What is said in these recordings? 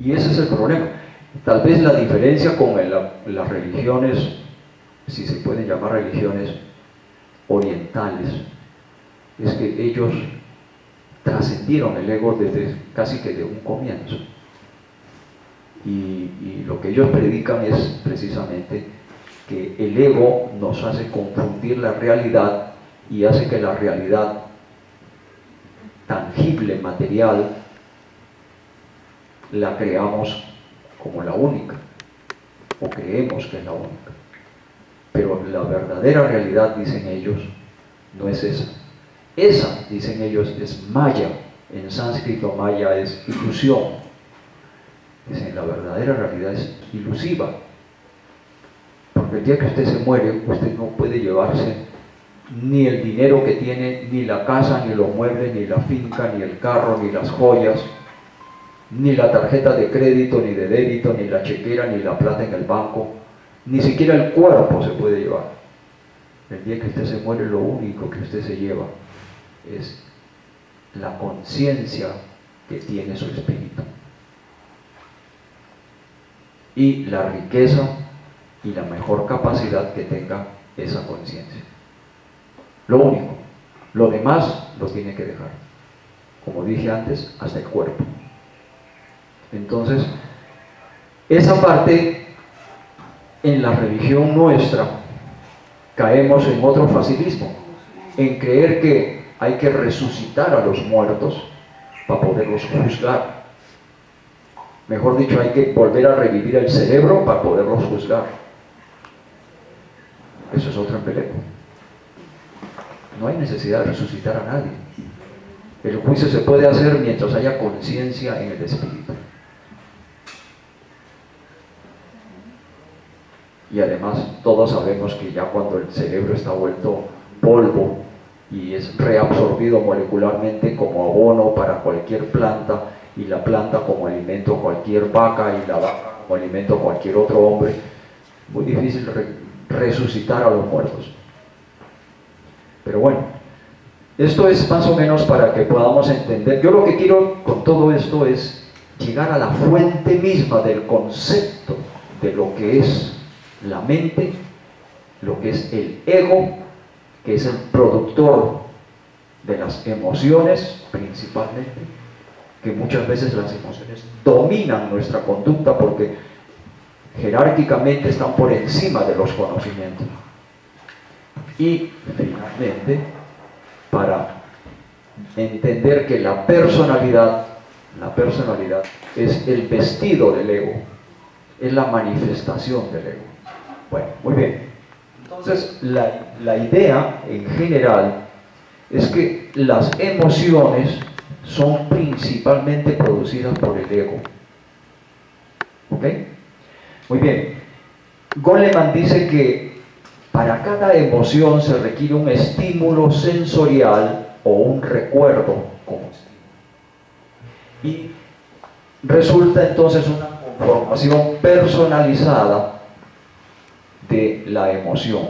Y ese es el problema. Tal vez la diferencia con las religiones, si se pueden llamar religiones orientales, es que ellos trascendieron el ego desde casi que de un comienzo. Y lo que ellos predican es precisamente que el ego nos hace confundir la realidad y hace que la realidad tangible, material, la creamos como la única, o creemos que es la única. Pero la verdadera realidad, dicen ellos, no es esa. Esa, dicen ellos, es maya. En sánscrito maya es ilusión. Dicen, la verdadera realidad es ilusiva. Porque el día que usted se muere, usted no puede llevarse ni el dinero que tiene, ni la casa, ni los muebles, ni la finca, ni el carro, ni las joyas, ni la tarjeta de crédito, ni de débito, ni la chequera, ni la plata en el banco, ni siquiera el cuerpo se puede llevar. El día que usted se muere, lo único que usted se lleva es la conciencia que tiene su espíritu y la riqueza y la mejor capacidad que tenga esa conciencia. Lo único. Lo demás lo tiene que dejar, como dije antes, hasta el cuerpo. Entonces, esa parte, en la religión nuestra, caemos en otro facilismo, en creer que hay que resucitar a los muertos para poderlos juzgar. Mejor dicho, hay que volver a revivir el cerebro para poderlos juzgar. Eso es otro embeleco. No hay necesidad de resucitar a nadie. El juicio se puede hacer mientras haya conciencia en el espíritu. Y además todos sabemos que ya cuando el cerebro está vuelto polvo y es reabsorbido molecularmente como abono para cualquier planta, y la planta como alimento a cualquier vaca, y la vaca como alimento a cualquier otro hombre, muy difícil resucitar a los muertos. Pero bueno, esto es más o menos para que podamos entender. Yo lo que quiero con todo esto es llegar a la fuente misma del concepto de lo que es la mente, lo que es el ego, que es el productor de las emociones principalmente, que muchas veces las emociones dominan nuestra conducta porque jerárquicamente están por encima de los conocimientos. Y finalmente, para entender que la personalidad es el vestido del ego, es la manifestación del ego. Bueno, muy bien. Entonces, la idea en general es que las emociones son principalmente producidas por el ego. ¿Ok? Muy bien. Goleman dice que para cada emoción se requiere un estímulo sensorial o un recuerdo como estímulo. Y resulta entonces una conformación personalizada de la emoción.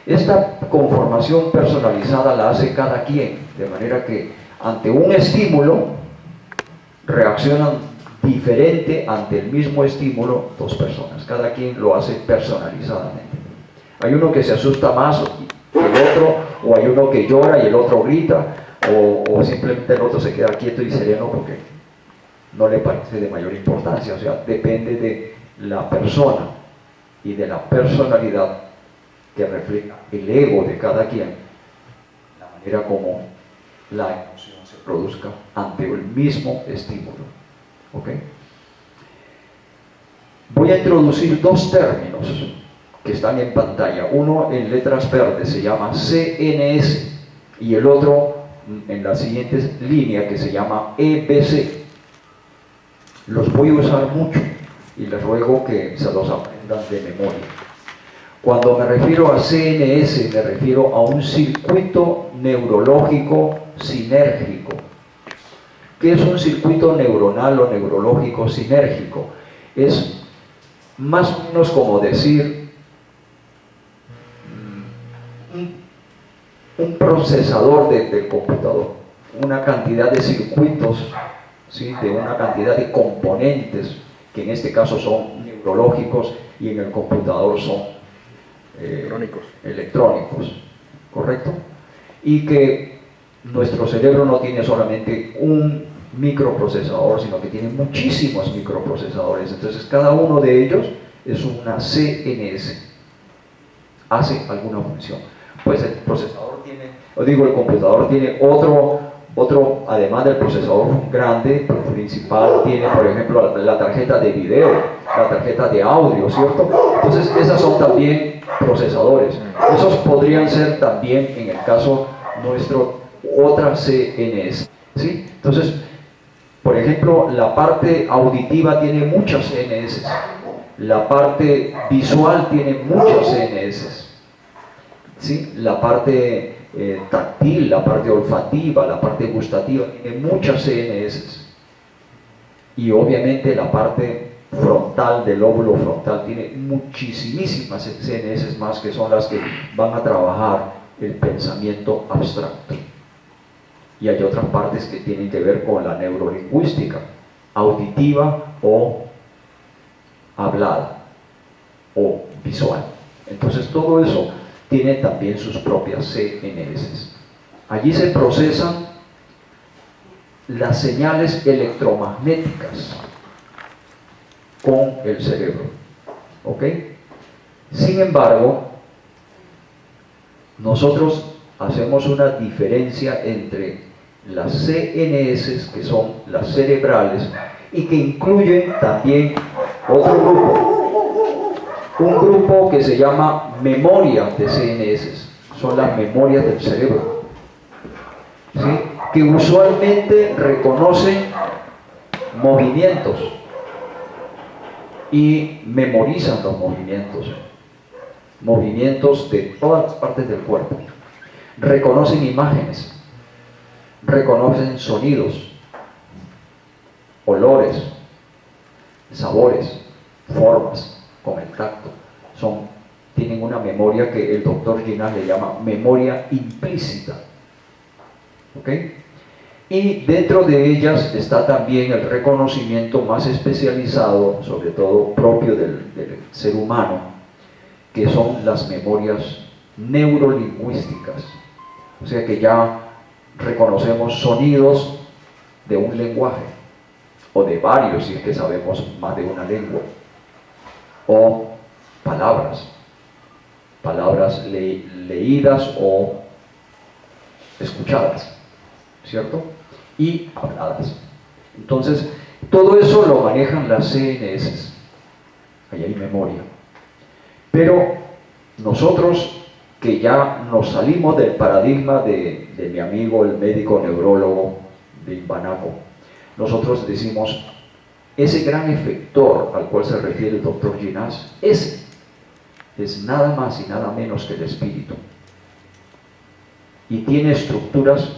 Esta conformación personalizada la hace cada quien, de manera que ante un estímulo reaccionan diferente ante el mismo estímulo dos personas. Cada quien lo hace personalizadamente. Hay uno que se asusta más que el otro, o hay uno que llora y el otro grita, o simplemente el otro se queda quieto y sereno porque no le parece de mayor importancia. O sea, depende de la persona y de la personalidad que refleja el ego de cada quien, la manera como la emoción se produzca ante el mismo estímulo. ¿Ok? Voy a introducir dos términos que están en pantalla. Uno en letras verdes se llama CNS y el otro en la siguiente línea que se llama EBC. Los voy a usar mucho y les ruego que se los aprendan de memoria. Cuando me refiero a CNS, me refiero a un circuito neurológico sinérgico. ¿Qué es un circuito neuronal o neurológico sinérgico? Es más o menos como decir un procesador del computador, una cantidad de circuitos ¿sí? De una cantidad de componentes que en este caso son neurológicos y en el computador son electrónicos, ¿correcto? Y que nuestro cerebro no tiene solamente un microprocesador, sino que tiene muchísimos microprocesadores. Entonces cada uno de ellos es una CNS, hace alguna función. Pues el procesador tiene, el computador tiene otro, además del procesador grande, principal, tiene por ejemplo la tarjeta de video, la tarjeta de audio, ¿cierto? Entonces esas son también procesadores. Esos podrían ser también, en el caso nuestro, otra CNS, ¿sí? Entonces, por ejemplo, la parte auditiva tiene muchas CNS, la parte visual tiene muchas CNS, ¿sí? La parte táctil, la parte olfativa, la parte gustativa tiene muchas CNS, y obviamente la parte frontal, del lóbulo frontal, tiene muchísimas CNS más, que son las que van a trabajar el pensamiento abstracto. Y hay otras partes que tienen que ver con la neurolingüística, auditiva o hablada o visual. Entonces todo eso tiene también sus propias CNS. Allí se procesan las señales electromagnéticas con el cerebro, ¿ok? Sin embargo, nosotros hacemos una diferencia entre las CNS, que son las cerebrales, y que incluyen también otro grupo, un grupo que se llama memoria de CNS, son las memorias del cerebro, ¿sí? Que usualmente reconocen movimientos y memorizan los movimientos de todas las partes del cuerpo. Reconocen imágenes, reconocen sonidos, olores, sabores, formas, con el tacto. Tienen una memoria que el doctor Ginás le llama memoria implícita, ¿ok? Y dentro de ellas está también el reconocimiento más especializado, sobre todo propio del ser humano, que son las memorias neurolingüísticas. O sea que ya reconocemos sonidos de un lenguaje, o de varios, si es que sabemos más de una lengua, o palabras leídas o escuchadas, ¿cierto? Y habladas. Entonces, todo eso lo manejan las CNS. Ahí hay memoria. Pero nosotros, que ya nos salimos del paradigma de mi amigo el médico neurólogo de Imbanaco, nosotros decimos, ese gran efector al cual se refiere el doctor Ginás, ese es nada más y nada menos que el espíritu, y tiene estructuras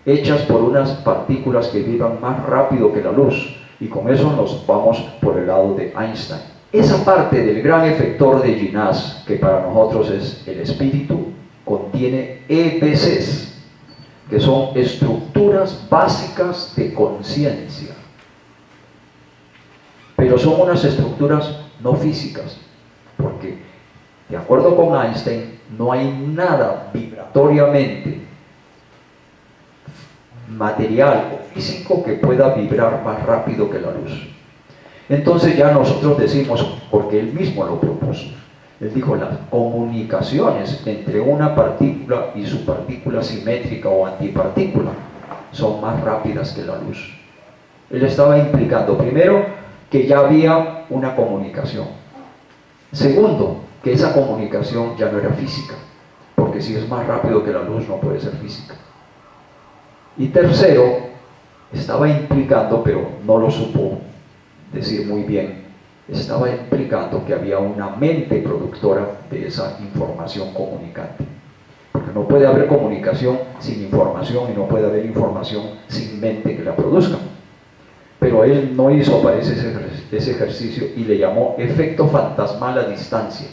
hechas por unas partículas que vibran más rápido que la luz, y con eso nos vamos por el lado de Einstein. Esa parte del gran efector de Ginás, que para nosotros es el espíritu, contiene EBCs, que son estructuras básicas de conciencia, pero son unas estructuras no físicas, porque de acuerdo con Einstein no hay nada vibratoriamente material o físico que pueda vibrar más rápido que la luz. Entonces ya nosotros decimos, porque él mismo lo propuso, él dijo, las comunicaciones entre una partícula y su partícula simétrica o antipartícula son más rápidas que la luz. Él estaba implicando, primero, que ya había una comunicación. Segundo, que esa comunicación ya no era física, porque si es más rápido que la luz no puede ser física. Y tercero, estaba implicando, pero no lo supo decir muy bien, estaba implicando que había una mente productora de esa información comunicante. Porque no puede haber comunicación sin información, y no puede haber información sin mente que la produzca. Pero él no hizo, parece, ese ejercicio, y le llamó efecto fantasmal a distancia.